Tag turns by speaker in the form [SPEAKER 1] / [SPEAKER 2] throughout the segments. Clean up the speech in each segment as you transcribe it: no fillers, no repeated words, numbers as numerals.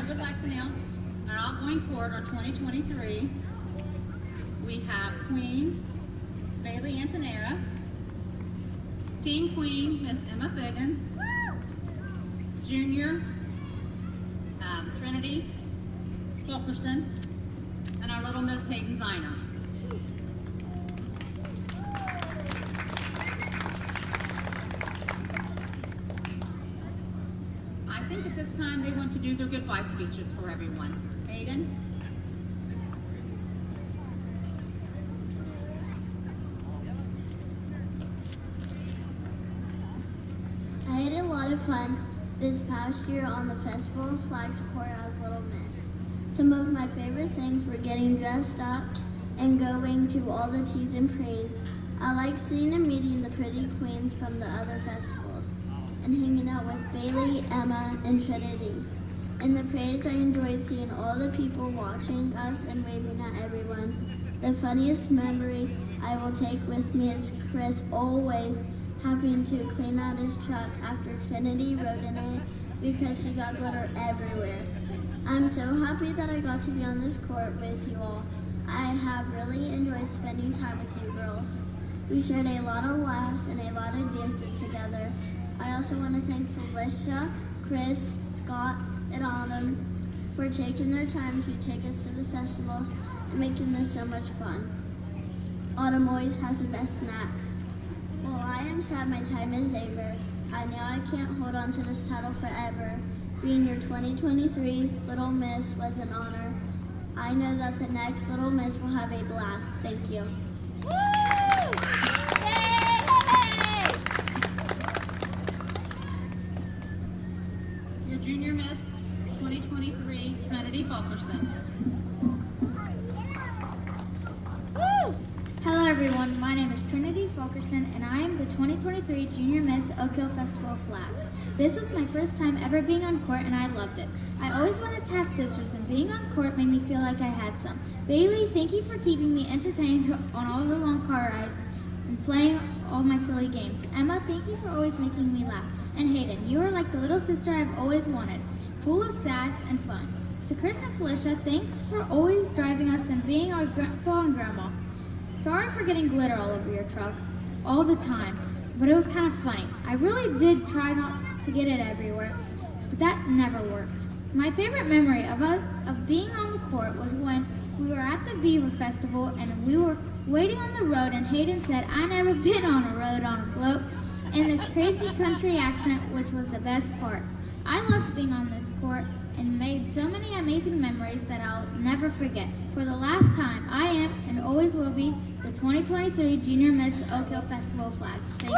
[SPEAKER 1] I would like to announce our outgoing court, our 2023. We have Queen Bailey Antonera, Teen Queen Miss Emma Figgins, Junior Trinity Fulkerson, and our Little Miss Hayden Ziner. I think at this time they want to do their goodbye speeches for everyone. Hayden?
[SPEAKER 2] I had a lot of fun this past year on the Festival of Flags court as Little Miss. Some of my favorite things were getting dressed up and going to all the teas and parades. I like seeing and meeting the pretty queens from the other festivals and hanging out with Bailey, Emma, and Trinity. In the parades, I enjoyed seeing all the people watching us and waving at everyone. The funniest memory I will take with me is Chris always having to clean out his truck after Trinity rode in it because she got glitter everywhere. I'm so happy that I got to be on this court with you all. I have really enjoyed spending time with you girls. We shared a lot of laughs and a lot of dances together. I also want to thank Felicia, Chris, Scott, and Autumn for taking their time to take us to the festivals and making this so much fun. Autumn always has the best snacks. Well, I am sad my time is over. I know I can't hold on to this title forever. Being your 2023 Little Miss was an honor. I know that the next Little Miss will have a blast. Thank you.
[SPEAKER 3] Woo! Yay!
[SPEAKER 1] Your Junior Miss 2023, Trinity Fulkerson.
[SPEAKER 4] Hello everyone, my name is Trinity Fulkerson and I am the 2023 Junior Miss Oak Hill Festival of Flags. This was my first time ever being on court and I loved it. I always wanted to have sisters and being on court made me feel like I had some. Bailey, thank you for keeping me entertained on all the long car rides and playing all my silly games. Emma, thank you for always making me laugh. And Hayden, you are like the little sister I've always wanted, full of sass and fun. To Chris and Felicia, thanks for always driving us and being our grandpa and grandma. Sorry for getting glitter all over your truck all the time, but it was kind of funny. I really did try not to get it everywhere, but that never worked. My favorite memory of being on the court was when we were at the Beaver Festival and we were waiting on the road and Hayden said, "I never been on a road on a float," in this crazy country accent, which was the best part. I loved being on this court and made so many amazing memories that I'll never forget. For the last time, I am and always will be the 2023 Junior Miss Oak Hill Festival of Flags. Thank you.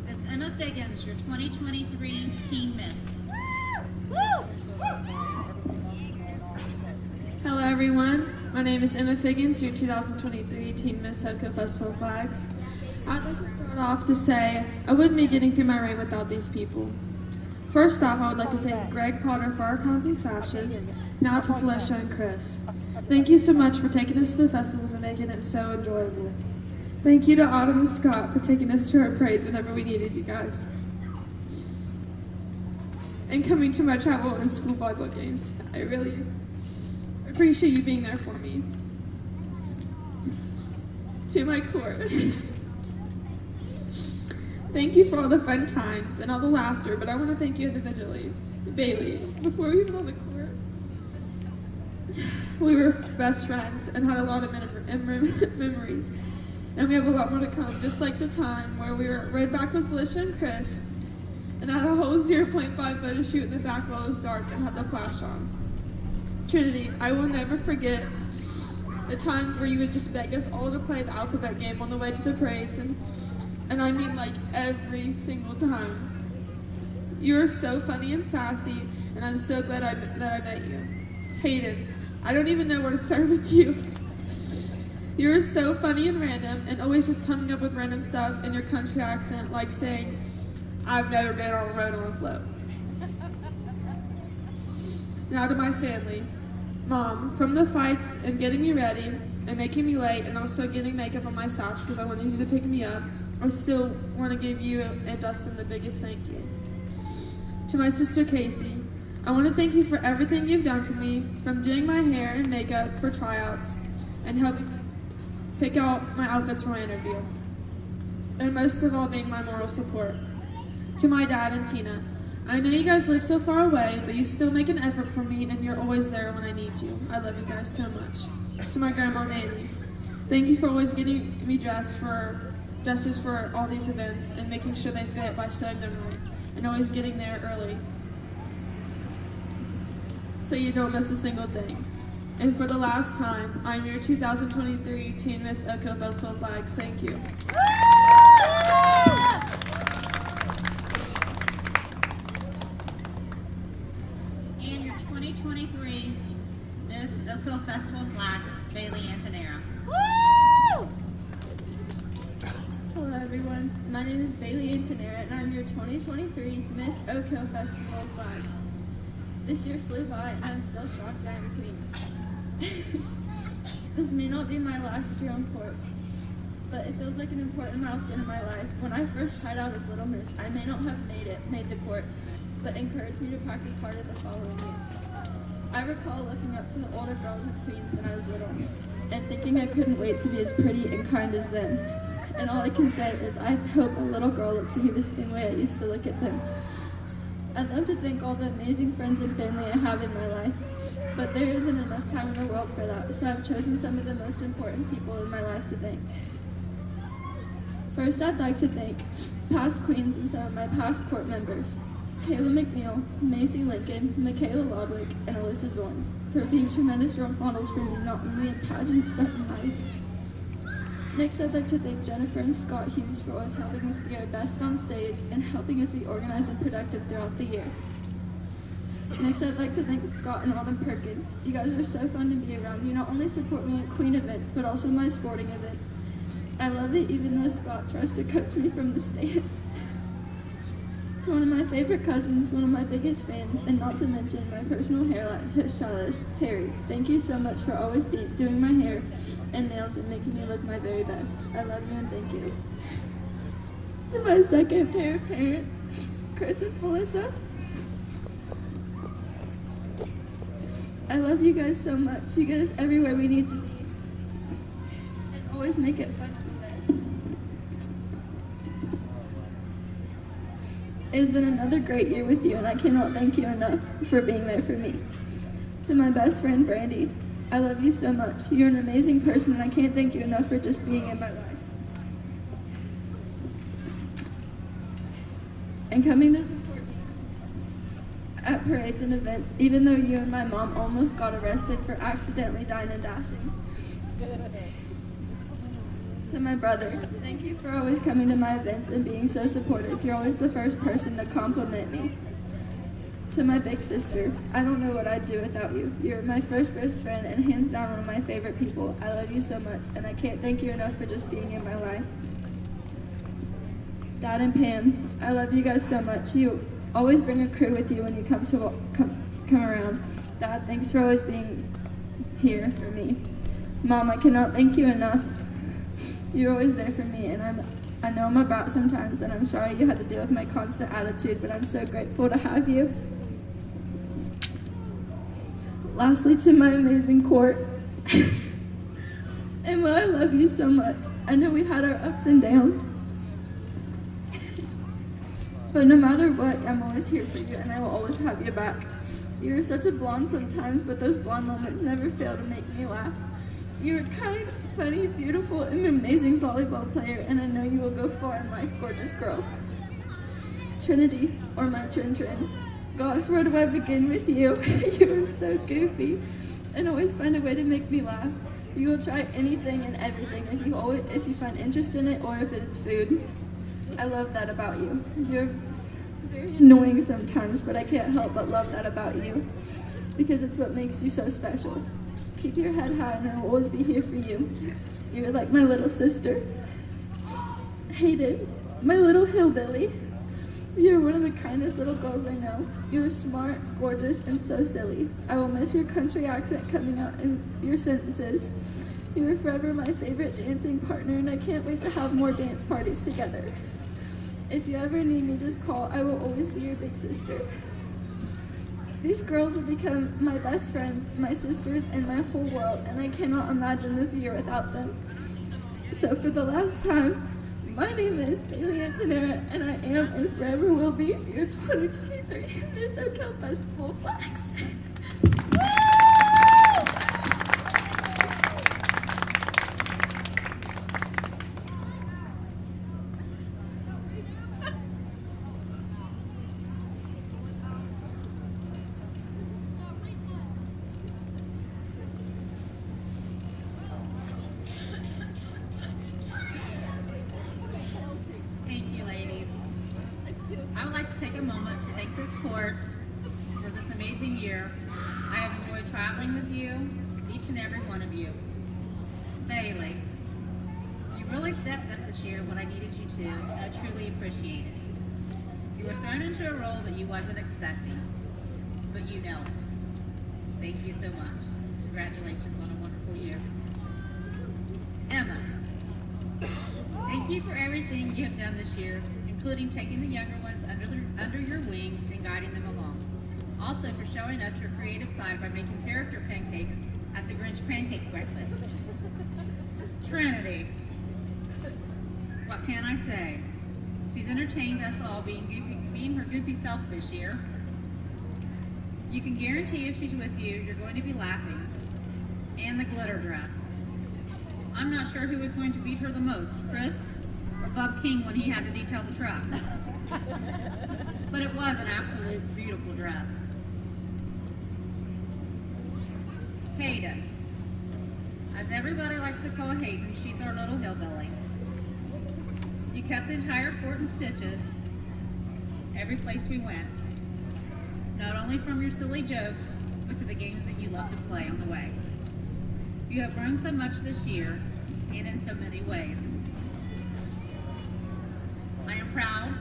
[SPEAKER 1] Miss Emma Figgins, your 2023 Teen Miss.
[SPEAKER 5] Hello everyone, my name is Emma Figgins, your 2023 Teen Miss Oak Hill Festival of Flags. I'd like to start off to say I wouldn't be getting through my reign without these people. First off, I would like to thank Greg Potter for our crowns and sashes, now to Felicia and Chris. Thank you so much for taking us to the festivals and making it so enjoyable. Thank you to Autumn and Scott for taking us to our parades whenever we needed you guys. And coming to my travel and school volleyball games. I really appreciate you being there for me. To my court. Thank you for all the fun times and all the laughter, but I want to thank you individually. Bailey, before we went on the court, we were best friends and had a lot of memories. And we have a lot more to come, just like the time where we were right back with Felicia and Chris and had a whole 0.5 photo shoot in the back while it was dark and had the flash on. Trinity, I will never forget the times where you would just beg us all to play the alphabet game on the way to the parades, and I mean like every single time. You are so funny and sassy, and I'm so glad that I met you. Hayden, I don't even know where to start with you. You are so funny and random, and always just coming up with random stuff in your country accent, like saying, "I've never been on a road on a float." Now to my family. Mom, from the fights and getting me ready and making me late and also getting makeup on my sash because I wanted you to pick me up, I still want to give you and Dustin the biggest thank you. To my sister Casey, I want to thank you for everything you've done for me, from doing my hair and makeup for tryouts and helping pick out my outfits for my interview, and most of all, being my moral support. To my dad and Tina, I know you guys live so far away, but you still make an effort for me, and you're always there when I need you. I love you guys so much. To my grandma Nanny, thank you for always getting me dresses for all these events and making sure they fit by sewing them right, and always getting there early so you don't miss a single thing. And for the last time, I'm your 2023 Teen Miss Oak Hill Festival Flags. Thank you.
[SPEAKER 1] And your 2023 Miss Oak Hill Festival Flags, Bailey Antonera.
[SPEAKER 3] Hello everyone, my name is Bailey Antonera and I'm your 2023 Miss Oak Hill Festival Flags. This year flew by and I'm still shocked I am queen. This may not be my last year on court, but it feels like an important milestone in my life. When I first tried out as Little Miss, I may not have made the court, but encouraged me to practice harder the following years. I recall looking up to the older girls and queens when I was little, and thinking I couldn't wait to be as pretty and kind as them. And all I can say is I hope a little girl looks at me the same way I used to look at them. I'd love to thank all the amazing friends and family I have in my life, but there isn't enough time in the world for that, so I've chosen some of the most important people in my life to thank. First, I'd like to thank past queens and some of my past court members, Kayla McNeil, Macy Lincoln, Michaela Lodwick, and Alyssa Zorns, for being tremendous role models for me, not only in pageants, but in life. Next, I'd like to thank Jennifer and Scott Hughes for always helping us be our best on stage and helping us be organized and productive throughout the year. Next, I'd like to thank Scott and Autumn Perkins. You guys are so fun to be around. You not only support me at Queen events, but also my sporting events. I love it even though Scott tries to coach me from the stands. To one of my favorite cousins, one of my biggest fans, and not to mention my personal hairstylist, Terry. Thank you so much for always doing my hair and nails and making me look my very best. I love you and thank you. To my second pair of parents, Chris and Felicia. I love you guys so much. You get us everywhere we need to be. And always make it fun. It has been another great year with you, and I cannot thank you enough for being there for me. To my best friend, Brandy, I love you so much. You're an amazing person, and I can't thank you enough for just being in my life. And coming to support me at parades and events, even though you and my mom almost got arrested for accidentally dying and dashing. To my brother, thank you for always coming to my events and being so supportive. You're always the first person to compliment me. To my big sister, I don't know what I'd do without you. You're my first best friend and hands down one of my favorite people. I love you so much, and I can't thank you enough for just being in my life. Dad and Pam, I love you guys so much. You always bring a crew with you when you come around. Dad, thanks for always being here for me. Mom, I cannot thank you enough. You're always there for me, and I know I'm a brat sometimes, and I'm sorry you had to deal with my constant attitude, but I'm so grateful to have you. Lastly, to my amazing court, Emma, I love you so much. I know we had our ups and downs, but no matter what, I'm always here for you, and I will always have your back. You're such a blonde sometimes, but those blonde moments never fail to make me laugh. You're kind, funny, beautiful, and amazing volleyball player, and I know you will go far in life, gorgeous girl. Trinity, or my Trin. Gosh, where do I begin with you? You are so goofy, and always find a way to make me laugh. You will try anything and everything if you find interest in it or if it's food. I love that about you. You're very annoying sometimes, but I can't help but love that about you, because it's what makes you so special. Keep your head high, and I will always be here for you. You're like my little sister. Hayden, my little hillbilly. You're one of the kindest little girls I know. You're smart, gorgeous, and so silly. I will miss your country accent coming out in your sentences. You are forever my favorite dancing partner, and I can't wait to have more dance parties together. If you ever need me, just call. I will always be your big sister. These girls have become my best friends, my sisters, and my whole world, and I cannot imagine this year without them. So for the last time, my name is Bailey Antonera, and I am and forever will be your 2023 Miss Oakdale Festival Flags.
[SPEAKER 1] Thank you, ladies. I would like to take a moment to thank this court for this amazing year. I have enjoyed traveling with you, each and every one of you. Bailey, you really stepped up this year when I needed you to, and I truly appreciate it. You were thrown into a role that you wasn't expecting, but you know it. Thank you so much. Congratulations on a wonderful year. Emma, thank you for everything you have done this year, including taking the younger ones under your wing and guiding them along. Also for showing us your creative side by making character pancakes at the Grinch Pancake Breakfast. Trinity, what can I say? She's entertained us all being her goofy self this year. You can guarantee if she's with you, you're going to be laughing. And the glitter dress. I'm not sure who was going to beat her the most, Chris or Bob King when he had to detail the truck. But it was an absolutely beautiful dress. Hayden. As everybody likes to call Hayden, she's our little hillbilly. You kept the entire court in stitches every place we went. Not only from your silly jokes, but to the games that you love to play on the way. You have grown so much this year, and in so many ways. I am proud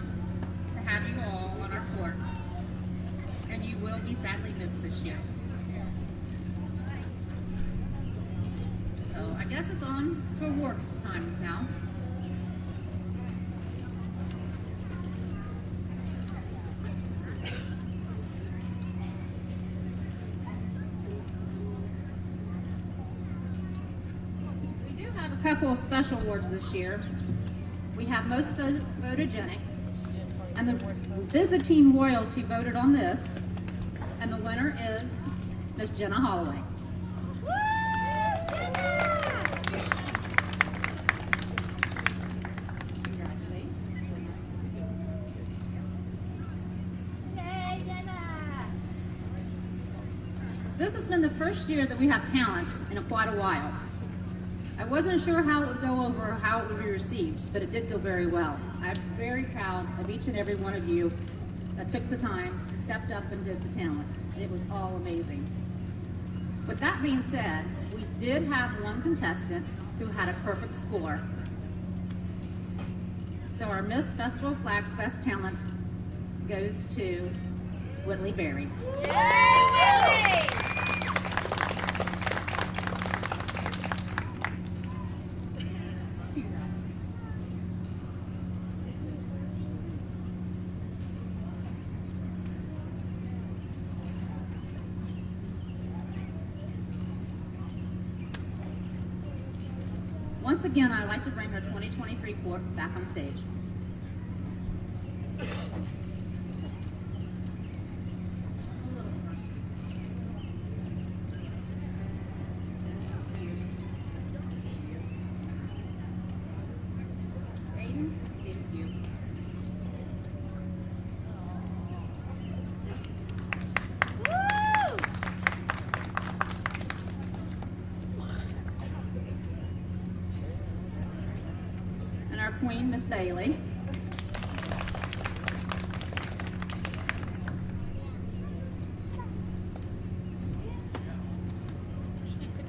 [SPEAKER 1] to have you all on our court, and you will be sadly missed this year. So I guess it's on to awards times now. A couple of special awards this year. We have most photogenic, and the visiting royalty voted on this, and the winner is Miss Jenna Holloway. Congratulations.
[SPEAKER 4] Yay, Jenna!
[SPEAKER 1] This has been the first year that we have talent in quite a while. I wasn't sure how it would go over or how it would be received, but it did go very well. I'm very proud of each and every one of you that took the time, stepped up, and did the talent. It was all amazing. With that being said, we did have one contestant who had a perfect score. So our Miss Festival Flags Best Talent goes to Whitley Berry. Once again, I'd like to bring our 2023 court back on stage. Aiden, thank you. And our queen, Miss Bailey.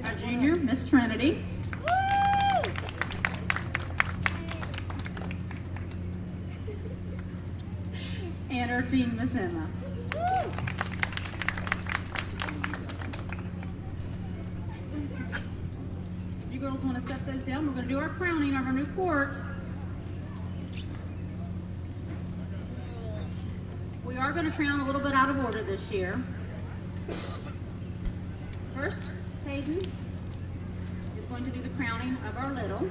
[SPEAKER 1] Our junior, Miss Trinity. And our teen, Miss Emma. You go girls want to set those down, we're going to do our crowning of our new court. We are going to crown a little bit out of order this year. First, Hayden is going to do the crowning of our little.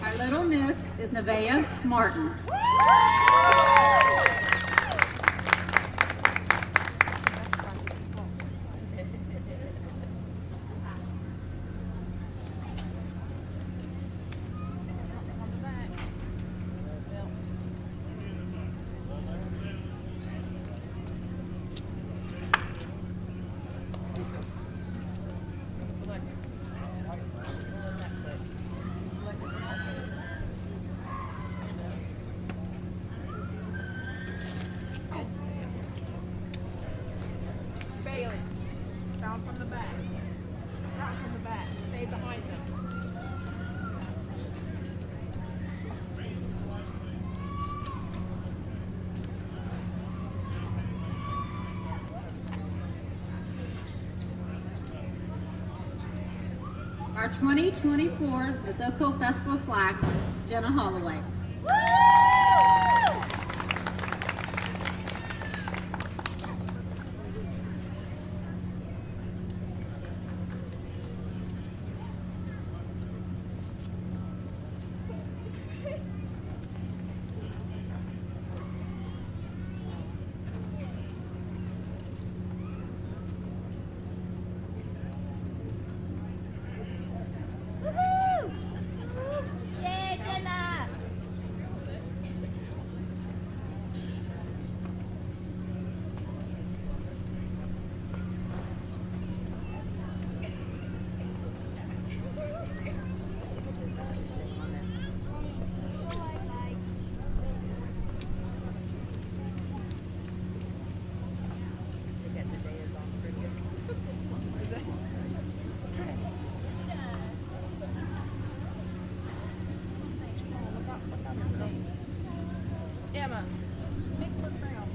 [SPEAKER 1] Our little miss is Nevaeh Martin.
[SPEAKER 6] Bailey, down from the back. Down from the back. Stay behind them.
[SPEAKER 1] Our 2024 Miss Oak Hill Festival flags, Jenna Holloway.
[SPEAKER 6] Emma, mix her crown.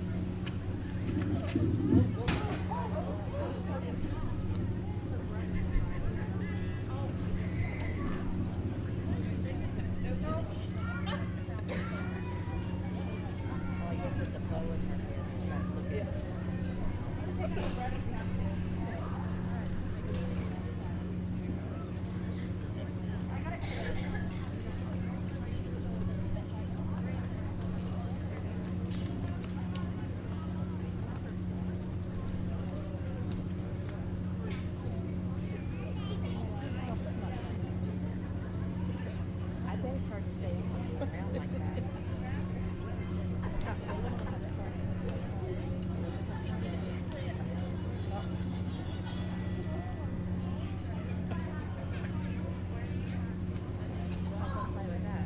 [SPEAKER 7] I bet it's hard to stay around like that. Play with that.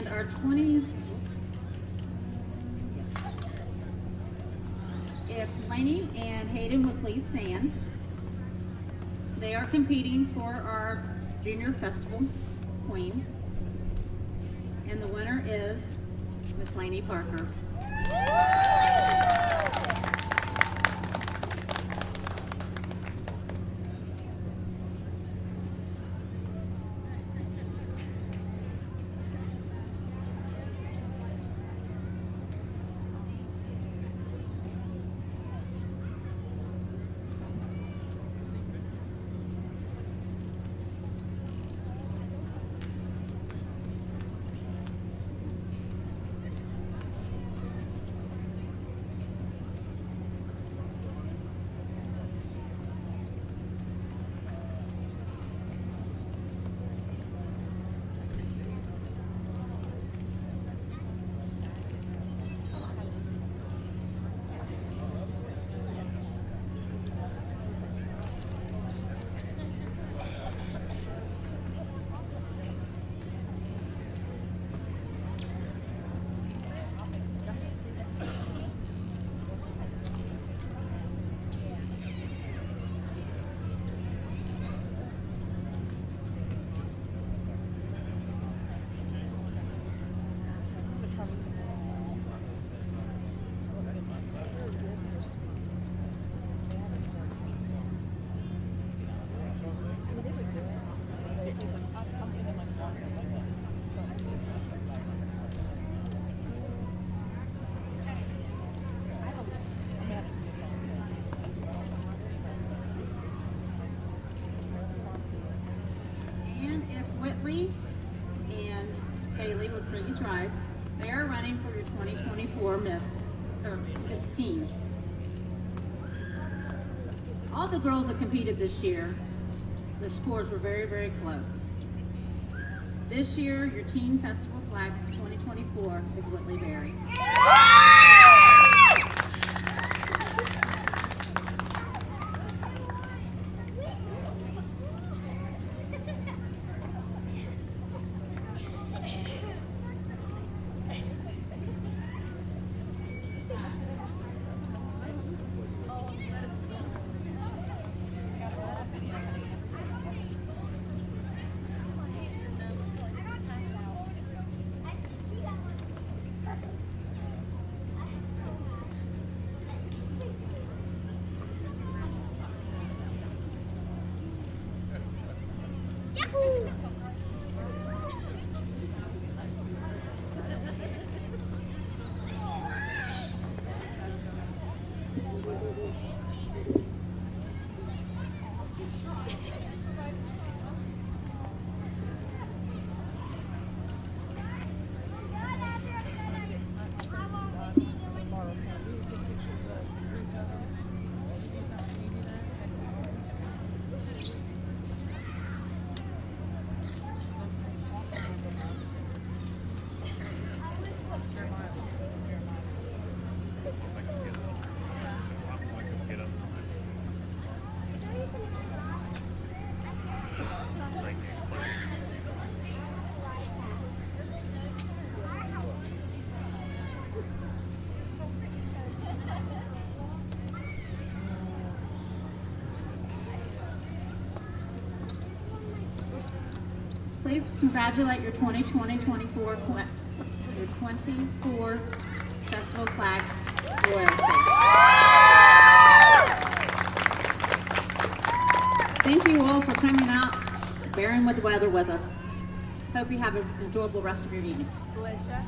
[SPEAKER 1] And our 20, if Lainey and Hayden would please stand. They are competing for our Junior Festival Queen. And the winner is Miss Lainey Parker. Whitley and Bailey would please rise. They are running for your 2024 Miss Teens. All the girls that competed this year, their scores were very, very close. This year, your Teen Festival Flags 2024 is Whitley Berry. Please congratulate your 2024 Festival Flags royalty. Thank you all for coming out, bearing with the weather with us. Hope you have an enjoyable rest of your evening.
[SPEAKER 6] Alicia.